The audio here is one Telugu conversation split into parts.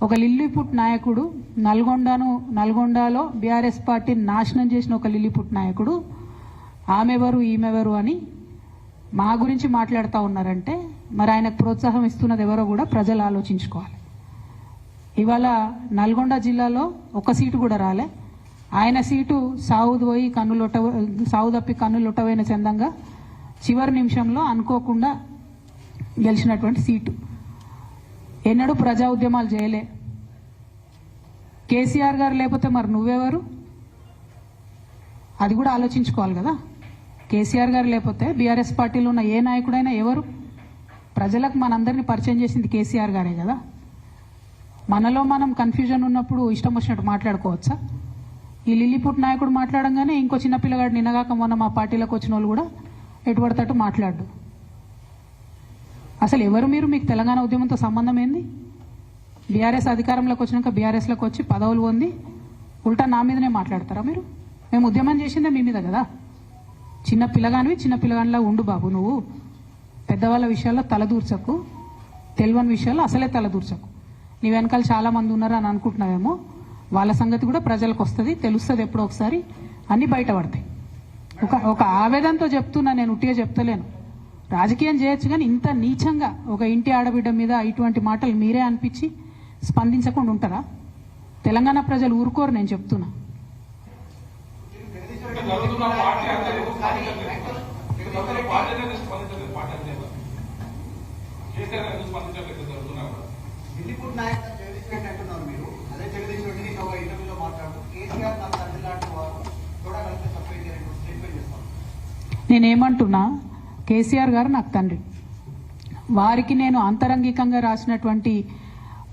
ఒక లిల్లీపుట్ నాయకుడు నల్గొండలో బీఆర్ఎస్ పార్టీని నాశనం చేసిన ఒక లిల్లీపుట్ నాయకుడు ఆమెవరు ఈమెవరు అని మా గురించి మాట్లాడుతూ ఉన్నారంటే మరి ఆయనకు ప్రోత్సాహం ఇస్తున్నది ఎవరో కూడా ప్రజలు ఆలోచించుకోవాలి. ఇవాళ నల్గొండ జిల్లాలో ఒక సీటు కూడా రాలే. ఆయన సీటు సాగు తప్పి కన్నులొట్టవైన చందంగా చివరి నిమిషంలో అనుకోకుండా గెలిచినటువంటి సీటు. ఎన్నడూ ప్రజా ఉద్యమాలు చేయలే. కేసీఆర్ గారు లేకపోతే మరి నువ్వెవరు? అది కూడా ఆలోచించుకోవాలి కదా. కేసీఆర్ గారు లేకపోతే బీఆర్ఎస్ పార్టీలో ఉన్న ఏ నాయకుడైనా ఎవరు? ప్రజలకు మనందరినీ పరిచయం చేసింది కేసీఆర్ గారే కదా. మనలో మనం కన్ఫ్యూజన్ ఉన్నప్పుడు ఇష్టం వచ్చినట్టు మాట్లాడుకోవచ్చా? ఈ లిల్లీపుట్ నాయకుడు మాట్లాడంగానే ఇంకో చిన్న పిల్లగాడు నిన్నగాక మొన్న మా పార్టీలోకి వచ్చిన వాళ్ళు కూడా ఎటుపడతట్టు మాట్లాడు. అసలు ఎవరు మీరు? మీకు తెలంగాణ ఉద్యమంతో సంబంధం ఏంది? బీఆర్ఎస్ అధికారంలోకి వచ్చినాక బీఆర్ఎస్లోకి వచ్చి పదవులు పొంది ఉల్టా నా మీదనే మాట్లాడతారా మీరు? మేము ఉద్యమం చేసిందే మీ మీద కదా. చిన్న పిల్లగానిలా ఉండు బాబు. నువ్వు పెద్దవాళ్ళ విషయాల్లో తలదూర్చకు, తెలియని విషయాల్లో అసలే తలదూర్చకు. నీ వెనకాల చాలా మంది ఉన్నారు అని అనుకుంటున్నావేమో. వాళ్ళ సంగతి కూడా ప్రజలకు వస్తుంది, తెలుస్తుంది. ఎప్పుడో ఒకసారి అన్నీ బయటపడతాయి. ఒక ఆవేదనతో చెప్తున్నా, నేను ఉట్టిగా చెప్తలేను. రాజకీయం చేయొచ్చు కానీ ఇంత నీచంగా ఒక ఇంటి ఆడబిడ్డ మీద ఇటువంటి మాటలు మీరే అనిపించి స్పందించకుండా ఉంటారా? తెలంగాణ ప్రజలు ఊరుకోరు. నేను చెప్తున్నా. నేనేమంటున్నా, కేసీఆర్ గారు నాకు తండ్రి. వారికి నేను అంతరంగికంగా రాసినటువంటి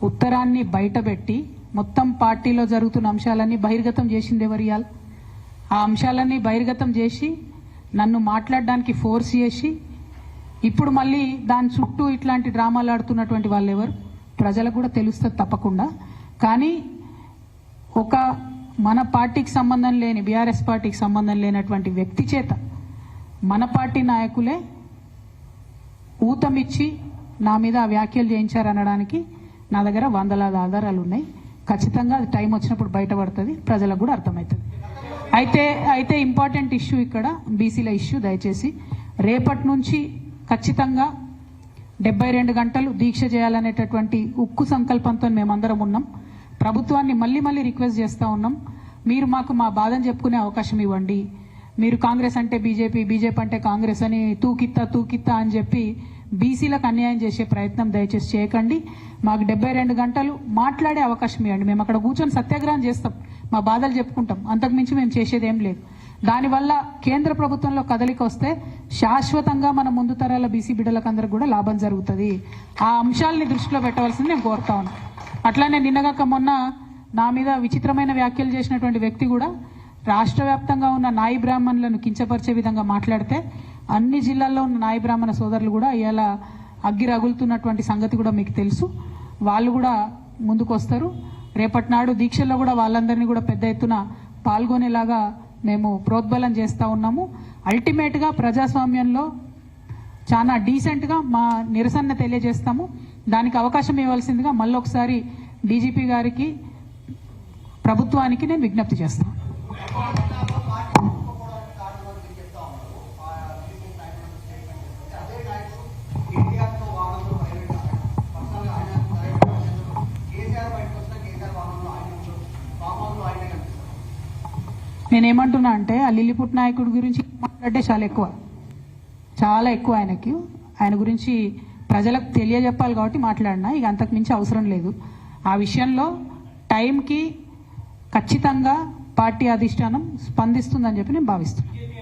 ఉత్తరాన్ని బయటపెట్టి మొత్తం పార్టీలో జరుగుతున్న అంశాలన్నీ బహిర్గతం చేసింది ఎవరు? ఇయాల ఆ అంశాలన్నీ బహిర్గతం చేసి నన్ను మాట్లాడడానికి ఫోర్స్ చేసి ఇప్పుడు మళ్ళీ దాని చుట్టూ ఇట్లాంటి డ్రామాలు ఆడుతున్నటువంటి వాళ్ళు ఎవరు? ప్రజలకు కూడా తెలుస్తుంది తప్పకుండా. కానీ ఒక మన పార్టీకి సంబంధం లేని, బీఆర్ఎస్ పార్టీకి సంబంధం లేనటువంటి వ్యక్తి చేత మన పార్టీ నాయకులే ఊతమిచ్చి నా మీద ఆ వ్యాఖ్యలు చేయించారనడానికి నా దగ్గర వందలాది ఆధారాలు ఉన్నాయి. ఖచ్చితంగా అది టైం వచ్చినప్పుడు బయటపడుతుంది, ప్రజలకు కూడా అర్థమవుతుంది. అయితే ఇంపార్టెంట్ ఇష్యూ ఇక్కడ బీసీల ఇష్యూ. దయచేసి రేపటి నుంచి ఖచ్చితంగా 72 గంటలు దీక్ష చేయాలనేటటువంటి ఉక్కు సంకల్పంతో మేమందరం ఉన్నాం. ప్రభుత్వాన్ని మళ్ళీ రిక్వెస్ట్ చేస్తూ ఉన్నాం, మీరు మాకు మా బాధను చెప్పుకునే అవకాశం ఇవ్వండి. మీరు కాంగ్రెస్ అంటే బీజేపీ అంటే కాంగ్రెస్ అని తూకిత్తా అని చెప్పి బీసీలకు అన్యాయం చేసే ప్రయత్నం దయచేసి చేయకండి. మాకు 72 గంటలు మాట్లాడే అవకాశం ఇవ్వండి. మేము అక్కడ కూర్చొని సత్యాగ్రహం చేస్తాం, మా బాధలు చెప్పుకుంటాం. అంతకుమించి మేము చేసేది ఏం లేదు. దానివల్ల కేంద్ర ప్రభుత్వంలో కదలిక వస్తే శాశ్వతంగా మన ముందు తరాల బీసీ బిడ్డలకు అందరికి కూడా లాభం జరుగుతుంది. ఆ అంశాలని దృష్టిలో పెట్టవలసింది నేను కోరుతా ఉన్నాను. అట్లానే నిన్నగాక మొన్న నా మీద విచిత్రమైన వ్యాఖ్యలు చేసినటువంటి వ్యక్తి కూడా రాష్ట్ర వ్యాప్తంగా ఉన్న నాయి బ్రాహ్మణులను కించపరిచే విధంగా మాట్లాడితే అన్ని జిల్లాల్లో ఉన్న నాయి బ్రాహ్మణ సోదరులు కూడా ఇవాళ అగ్గి రగులుతున్నటువంటి సంగతి కూడా మీకు తెలుసు. వాళ్ళు కూడా ముందుకు వస్తారు. రేపటి నాడు దీక్షల్లో కూడా వాళ్ళందరినీ కూడా పెద్ద ఎత్తున పాల్గొనేలాగా మేము ప్రోద్బలం చేస్తూ ఉన్నాము. అల్టిమేట్గా ప్రజాస్వామ్యంలో చాలా డీసెంట్గా మా నిరసన తెలియజేస్తాము. దానికి అవకాశం ఇవ్వాల్సిందిగా మళ్ళొకసారి డీజీపీ గారికి, ప్రభుత్వానికి నేను విజ్ఞప్తి చేస్తాను. నేనేమంటున్నా అంటే ఆ లిల్లీపుట్ నాయకుడి గురించి మాట్లాడితే చాలా ఎక్కువ ఆయన గురించి ప్రజలకు తెలియజెప్పాలి కాబట్టి మాట్లాడినా. ఇక అంతకు మించి అవసరం లేదు. ఆ విషయంలో టైంకి ఖచ్చితంగా పార్టీ అధిష్టానం స్పందిస్తుందని చెప్పి నేను భావిస్తున్నాను.